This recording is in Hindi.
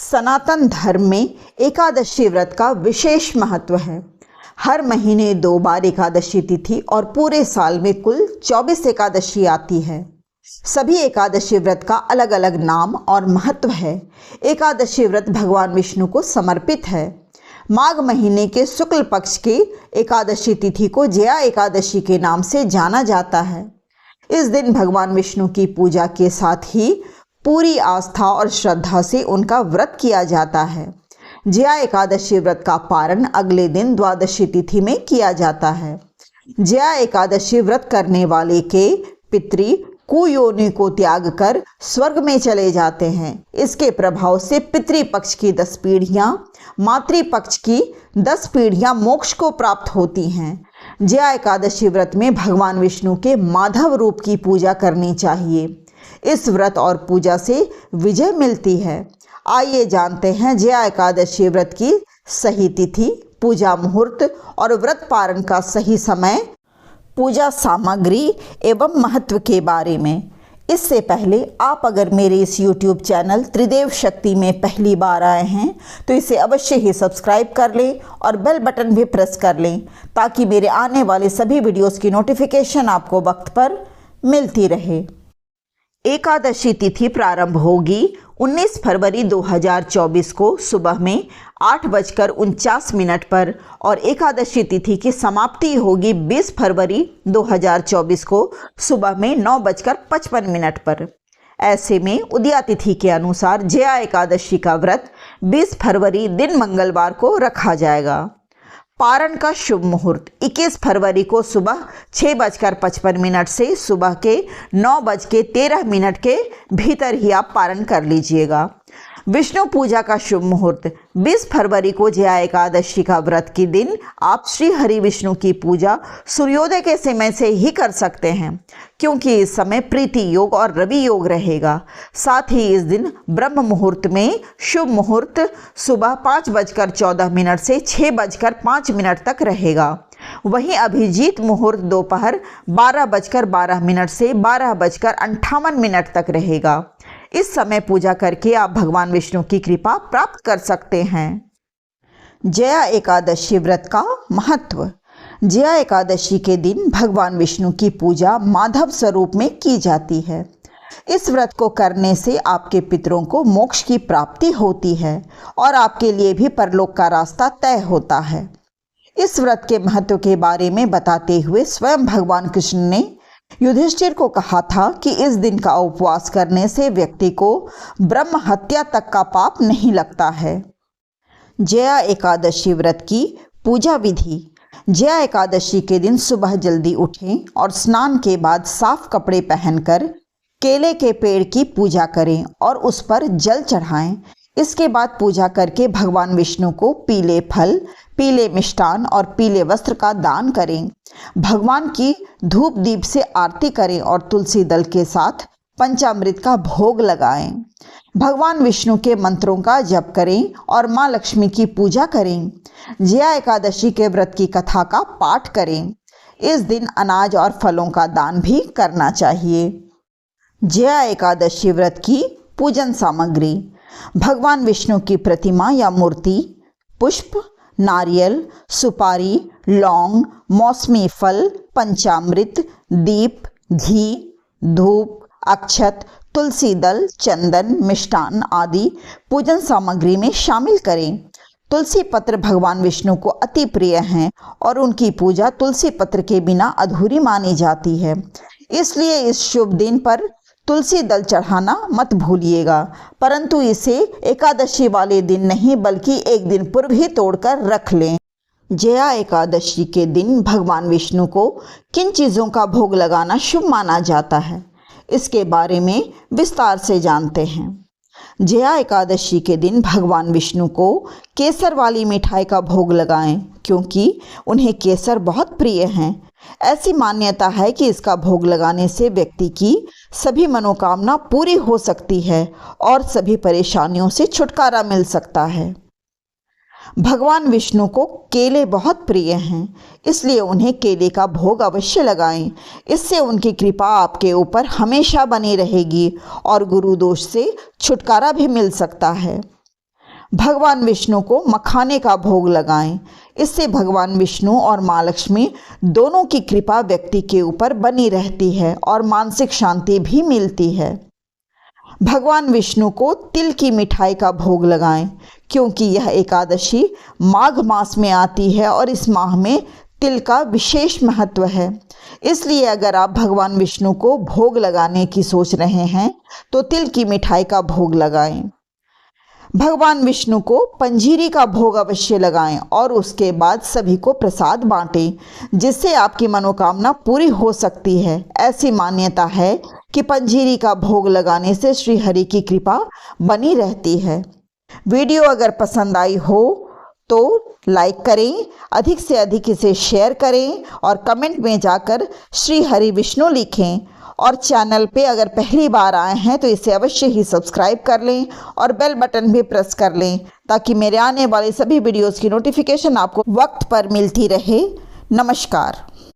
सनातन धर्म में एकादशी व्रत का विशेष महत्व है। हर महीने 2 बार एकादशी तिथि और पूरे साल में कुल 24 एकादशी आती है। सभी एकादशी व्रत का अलग अलग नाम और महत्व है। एकादशी व्रत भगवान विष्णु को समर्पित है। माघ महीने के शुक्ल पक्ष की एकादशी तिथि को जया एकादशी के नाम से जाना जाता है। इस दिन भगवान विष्णु की पूजा के साथ ही पूरी आस्था और श्रद्धा से उनका व्रत किया जाता है। जया एकादशी व्रत का पारण अगले दिन द्वादशी तिथि में किया जाता है। जया एकादशी व्रत करने वाले के पितृ कुयोनि को त्याग कर स्वर्ग में चले जाते हैं। इसके प्रभाव से पितृपक्ष की 10 पीढ़ियां, मातृपक्ष की 10 पीढ़ियां मोक्ष को प्राप्त होती हैं। जया एकादशी व्रत में भगवान विष्णु के माधव रूप की पूजा करनी चाहिए। इस व्रत और पूजा से विजय मिलती है। आइए जानते हैं जया एकादशी व्रत की सही तिथि, पूजा मुहूर्त और व्रत पारण का सही समय, पूजा सामग्री एवं महत्व के बारे में। इससे पहले आप अगर मेरे इस YouTube चैनल त्रिदेव शक्ति में पहली बार आए हैं तो इसे अवश्य ही सब्सक्राइब कर लें और बेल बटन भी प्रेस कर लें ताकि मेरे आने वाले सभी वीडियोस की नोटिफिकेशन आपको वक्त पर मिलती रहे। एकादशी तिथि प्रारंभ होगी 19 फरवरी 2024 को सुबह में 8:49 पर और एकादशी तिथि की समाप्ति होगी 20 फरवरी 2024 को सुबह में 9:55 पर। ऐसे में उदया तिथि के अनुसार जया एकादशी का व्रत 20 फरवरी दिन मंगलवार को रखा जाएगा। पारण का शुभ मुहूर्त 21 फरवरी को सुबह 6:55 से सुबह के 9:13 के भीतर ही आप पारण कर लीजिएगा। विष्णु पूजा का शुभ मुहूर्त 20 फरवरी को जया एकादशी का व्रत के दिन आप श्री हरि विष्णु की पूजा सूर्योदय के समय से ही कर सकते हैं, क्योंकि इस समय प्रीति योग और रवि योग रहेगा। साथ ही इस दिन ब्रह्म मुहूर्त में शुभ मुहूर्त सुबह 5:14 से 6:05 तक रहेगा। वहीं अभिजीत मुहूर्त दोपहर 12:12 से 12:58 तक रहेगा। इस समय पूजा करके आप भगवान विष्णु की कृपा प्राप्त कर सकते हैं। जया एकादशी व्रत का महत्व। जया एकादशी के दिन भगवान विष्णु की पूजा माधव स्वरूप में की जाती है। इस व्रत को करने से आपके पितरों को मोक्ष की प्राप्ति होती है और आपके लिए भी परलोक का रास्ता तय होता है। इस व्रत के महत्व के बारे में बताते हुए स्वयं भगवान कृष्ण ने युधिष्ठिर को कहा था कि इस दिन का उपवास करने से व्यक्ति को ब्रह्म हत्या तक का पाप नहीं लगता है। जया एकादशी व्रत की पूजा विधि। जया एकादशी के दिन सुबह जल्दी उठें और स्नान के बाद साफ कपड़े पहनकर केले के पेड़ की पूजा करें और उस पर जल चढ़ाएं। इसके बाद पूजा करके भगवान विष्णु को पीले फल, पीले मिष्टान और पीले वस्त्र का दान करें। भगवान की धूप दीप से आरती करें और तुलसी दल के साथ पंचामृत का भोग लगाएं। भगवान विष्णु के मंत्रों का जप करें और माँ लक्ष्मी की पूजा करें। जया एकादशी के व्रत की कथा का पाठ करें। इस दिन अनाज और फलों का दान भी करना चाहिए। जया एकादशी व्रत की पूजन सामग्री। भगवान विष्णु की प्रतिमा या मूर्ति, पुष्प, नारियल, सुपारी, लौंग, मौसमी फल, पंचामृत, दीप, घी, धूप, अक्षत, तुलसी दल, चंदन, मिष्टान आदि पूजन सामग्री में शामिल करें। तुलसी पत्र भगवान विष्णु को अति प्रिय हैं और उनकी पूजा तुलसी पत्र के बिना अधूरी मानी जाती है। इसलिए इस शुभ दिन पर तुलसी दल चढ़ाना मत भूलिएगा, परंतु इसे एकादशी वाले दिन नहीं बल्कि एक दिन पूर्व ही तोड़कर रख लें। जया एकादशी के दिन भगवान विष्णु को किन चीज़ों का भोग लगाना शुभ माना जाता है, इसके बारे में विस्तार से जानते हैं। जया एकादशी के दिन भगवान विष्णु को केसर वाली मिठाई का भोग लगाएं, क्योंकि उन्हें केसर बहुत प्रिय हैं। ऐसी मान्यता है कि इसका भोग लगाने से व्यक्ति की सभी मनोकामना पूरी हो सकती है और सभी परेशानियों से छुटकारा मिल सकता है। भगवान विष्णु को केले बहुत प्रिय हैं, इसलिए उन्हें केले का भोग अवश्य लगाएं। इससे उनकी कृपा आपके ऊपर हमेशा बनी रहेगी और गुरु दोष से छुटकारा भी मिल सकता है। भगवान विष्णु को मखाने का भोग लगाएं। इससे भगवान विष्णु और माँ लक्ष्मी दोनों की कृपा व्यक्ति के ऊपर बनी रहती है और मानसिक शांति भी मिलती है। भगवान विष्णु को तिल की मिठाई का भोग लगाएं, क्योंकि यह एकादशी माघ मास में आती है और इस माह में तिल का विशेष महत्व है। इसलिए अगर आप भगवान विष्णु को भोग लगाने की सोच रहे हैं तो तिल की मिठाई का भोग लगाएं। भगवान विष्णु को पंजीरी का भोग अवश्य लगाएं और उसके बाद सभी को प्रसाद बांटें, जिससे आपकी मनोकामना पूरी हो सकती है। ऐसी मान्यता है कि पंजीरी का भोग लगाने से श्री हरि की कृपा बनी रहती है। वीडियो अगर पसंद आई हो तो लाइक करें, अधिक से अधिक इसे शेयर करें और कमेंट में जाकर श्री हरि विष्णु लिखें। और चैनल पे अगर पहली बार आए हैं तो इसे अवश्य ही सब्सक्राइब कर लें और बेल बटन भी प्रेस कर लें, ताकि मेरे आने वाले सभी वीडियोस की नोटिफिकेशन आपको वक्त पर मिलती रहे। नमस्कार।